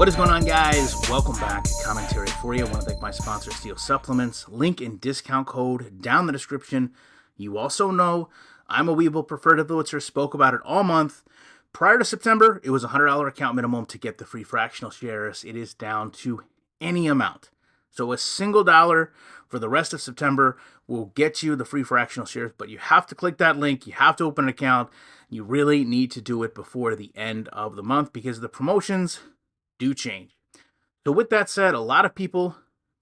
What is going on, guys? Welcome back. Commentary for you. I want to thank my sponsor, Steel Supplements. Link and discount code down in the description. You also know I'm a Weeble preferred influencer. Spoke about it all month. Prior to September, it was a $100 account minimum to get the free fractional shares. It is down to any amount. So a single dollar for the rest of September will get you the free fractional shares, but you have to click that link. You have to open an account. You really need to do it before the end of the month because the promotions do change. So with that said, a lot of people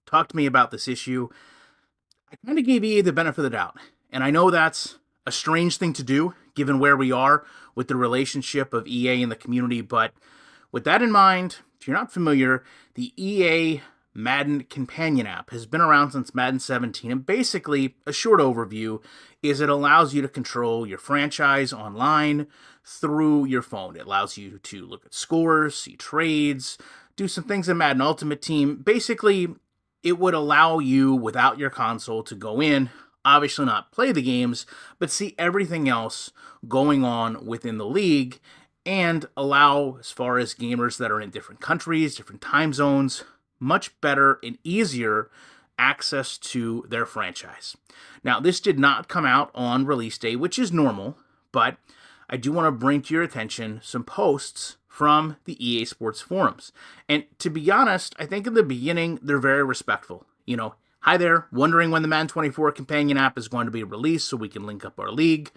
talked to me about this issue. I kind of gave EA the benefit of the doubt. And I know that's a strange thing to do, given where we are with the relationship of EA and the community. But with that in mind, if you're not familiar, the EA Madden companion app has been around since Madden 17. And basically, a short overview is it allows you to control your franchise online through your phone. It allows you to look at scores, see trades, do some things in Madden Ultimate Team. Basically, it would allow you, without your console, to go in, obviously not play the games, but see everything else going on within the league and allow, as far as gamers that are in different countries, different time zones, much better and easier access to their franchise. Now, this did not come out on release day, which is normal, but I do want to bring to your attention some posts from the EA Sports forums. And to be honest, I think in the beginning, they're very respectful. You know, hi there, wondering when the Madden 24 companion app is going to be released so we can link up our league,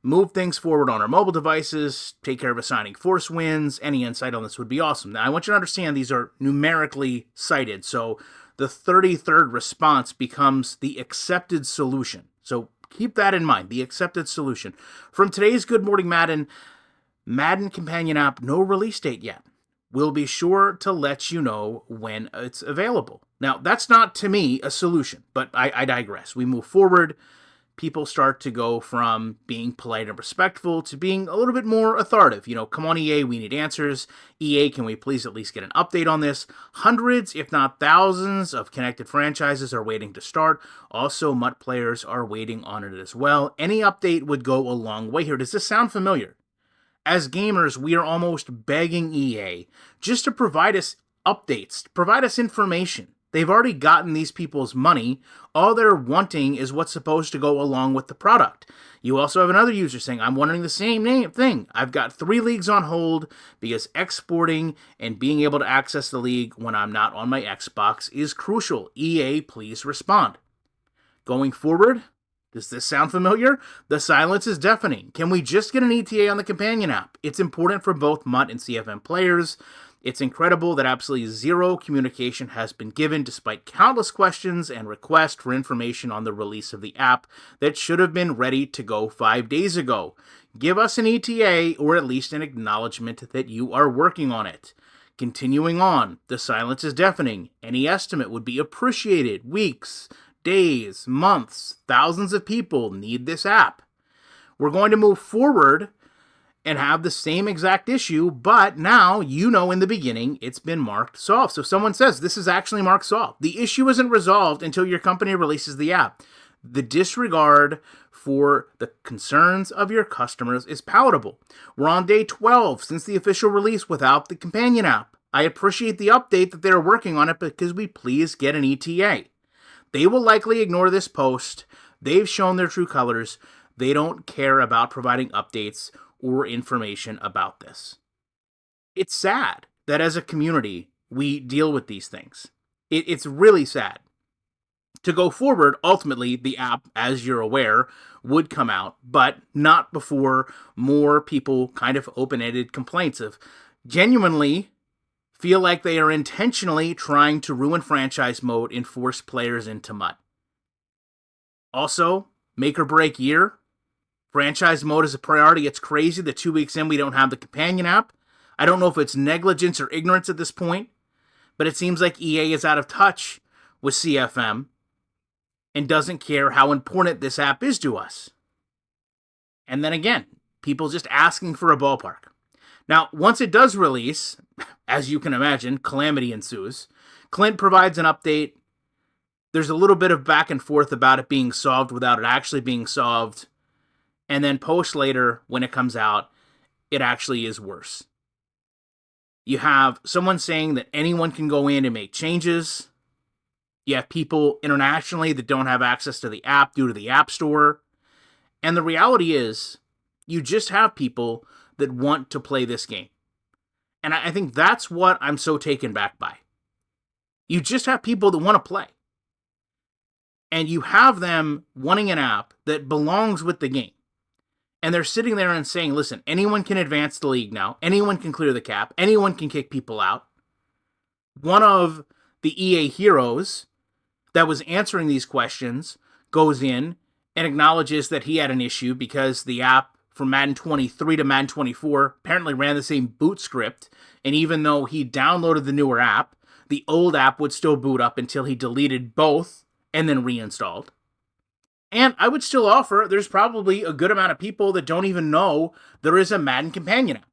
move things forward on our mobile devices, take care of assigning force wins. Any insight on this would be awesome. Now, I want you to understand these are numerically cited, so the 33rd response becomes the accepted solution. So keep that in mind, the accepted solution. From today's Good Morning Madden companion app, no release date yet. We'll be sure to let you know when it's available. Now, that's not, to me, a solution, but I digress. We move forward. People start to go from being polite and respectful to being a little bit more authoritative. You know, come on, EA, we need answers. EA, can we please at least get an update on this? Hundreds, if not thousands, of connected franchises are waiting to start. Also, MUT players are waiting on it as well. Any update would go a long way here. Does this sound familiar? As gamers, we are almost begging EA just to provide us updates, provide us information. They've already gotten these people's money. All they're wanting is what's supposed to go along with the product. You also have another user saying, I'm wondering the same thing. I've got 3 leagues on hold because exporting and being able to access the league when I'm not on my Xbox is crucial. EA, please respond. Going forward, does this sound familiar? The silence is deafening. Can we just get an ETA on the companion app? It's important for both MUT and CFM players. It's incredible that absolutely zero communication has been given despite countless questions and requests for information on the release of the app that should have been ready to go 5 days ago. Give us an ETA or at least an acknowledgement that you are working on it. Continuing on, the silence is deafening. Any estimate would be appreciated. Weeks, days, months, thousands of people need this app. We're going to move forward and have the same exact issue, but now, you know, in the beginning, it's been marked solved. So if someone says this is actually marked solved, the issue isn't resolved until your company releases the app. The disregard for the concerns of your customers is palatable. We're on day 12 since the official release without the companion app. I appreciate the update that they're working on it, but could we please get an ETA? They will likely ignore this post. They've shown their true colors. They don't care about providing updates or information about this. It's sad that as a community, we deal with these things. It's really sad. To go forward, ultimately, the app, as you're aware, would come out, but not before more people kind of open-ended complaints of genuinely feel like they are intentionally trying to ruin franchise mode and force players into MUT. Also, make or break year. Franchise mode is a priority. It's crazy that 2 weeks in we don't have the companion app. I don't know if it's negligence or ignorance at this point, but it seems like EA is out of touch with CFM and doesn't care how important this app is to us. And then again, people just asking for a ballpark. Now, once it does release, as you can imagine, calamity ensues. Clint provides an update. There's a little bit of back and forth about it being solved without it actually being solved. And then post later, when it comes out, it actually is worse. You have someone saying that anyone can go in and make changes. You have people internationally that don't have access to the app due to the App Store. And the reality is, you just have people that want to play this game. And I think that's what I'm so taken back by. You just have people that want to play. And you have them wanting an app that belongs with the game. And they're sitting there and saying, listen, anyone can advance the league now. Anyone can clear the cap. Anyone can kick people out. One of the EA heroes that was answering these questions goes in and acknowledges that he had an issue because the app from Madden 23 to Madden 24 apparently ran the same boot script. And even though he downloaded the newer app, the old app would still boot up until he deleted both and then reinstalled. And I would still offer, there's probably a good amount of people that don't even know there is a Madden companion app.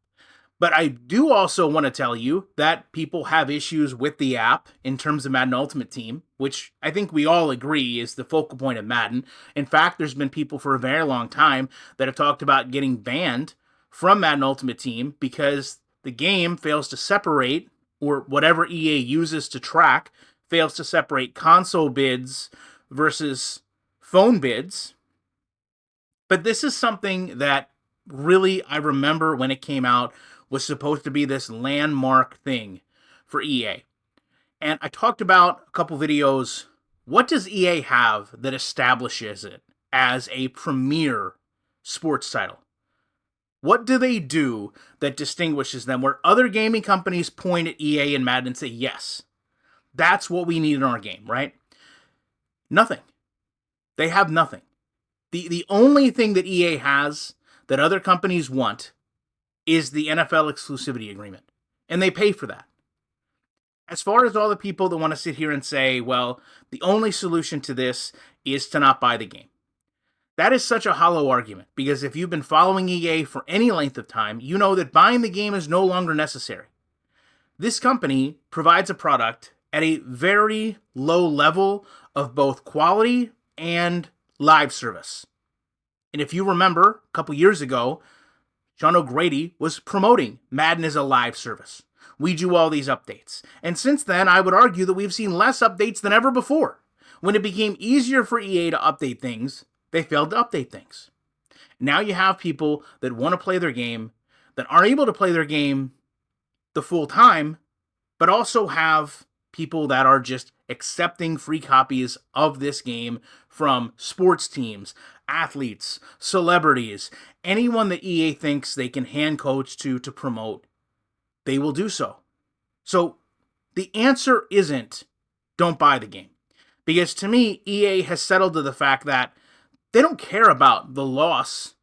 But I do also want to tell you that people have issues with the app in terms of Madden Ultimate Team, which I think we all agree is the focal point of Madden. In fact, there's been people for a very long time that have talked about getting banned from Madden Ultimate Team because the game fails to separate, or whatever EA uses to track, fails to separate console bids versus phone bids. But this is something that really, I remember when it came out, was supposed to be this landmark thing for EA. And I talked about a couple videos, what does EA have that establishes it as a premier sports title? What do they do that distinguishes them where other gaming companies point at EA and Madden and say, yes, that's what we need in our game, right? Nothing. They have nothing. The only thing that EA has that other companies want is the NFL exclusivity agreement. And they pay for that. As far as all the people that want to sit here and say, well, the only solution to this is to not buy the game. That is such a hollow argument, because if you've been following EA for any length of time, you know that buying the game is no longer necessary. This company provides a product at a very low level of both quality and live service. And if you remember, a couple years ago, Sean O'Grady was promoting Madden as a live service. We do all these updates. And since then, I would argue that we've seen less updates than ever before. When it became easier for EA to update things, they failed to update things. Now you have people that want to play their game, that are able to play their game the full time, but also have people that are just accepting free copies of this game from sports teams, athletes, celebrities, anyone that EA thinks they can hand coach to promote, they will do so. So the answer isn't don't buy the game. Because to me, EA has settled to the fact that they don't care about the loss,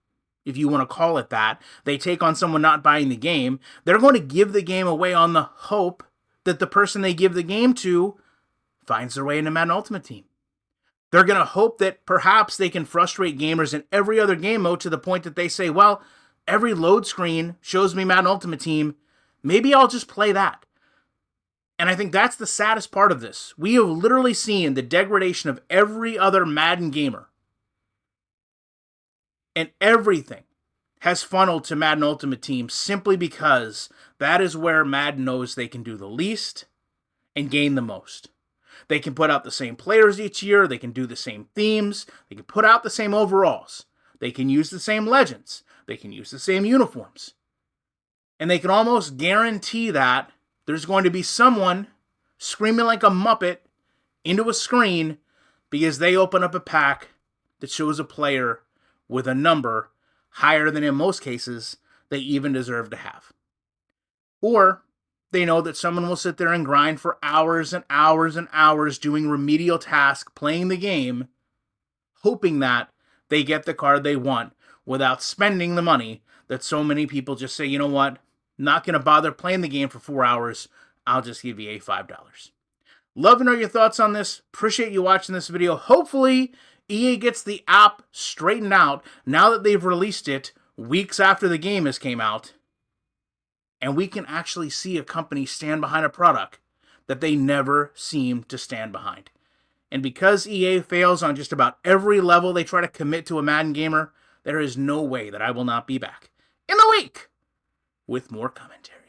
if you want to call it that, they take on someone not buying the game. They're going to give the game away on the hope that the person they give the game to finds their way into Madden Ultimate Team. They're going to hope that perhaps they can frustrate gamers in every other game mode to the point that they say, well, every load screen shows me Madden Ultimate Team. Maybe I'll just play that. And I think that's the saddest part of this. We have literally seen the degradation of every other Madden gamer. And everything has funneled to Madden Ultimate Team simply because that is where Madden knows they can do the least and gain the most. They can put out the same players each year. They can do the same themes. They can put out the same overalls. They can use the same legends. They can use the same uniforms. And they can almost guarantee that there's going to be someone screaming like a Muppet into a screen because they open up a pack that shows a player with a number higher than in most cases they even deserve to have. Or they know that someone will sit there and grind for hours and hours and hours doing remedial tasks, playing the game, hoping that they get the card they want without spending the money that so many people just say, you know what, not going to bother playing the game for 4 hours, I'll just give you $5. Love to know your thoughts on this. Appreciate you watching this video. Hopefully, EA gets the app straightened out now that they've released it weeks after the game has came out. And we can actually see a company stand behind a product that they never seem to stand behind. And because EA fails on just about every level they try to commit to a Madden gamer, there is no way that I will not be back in the week with more commentary.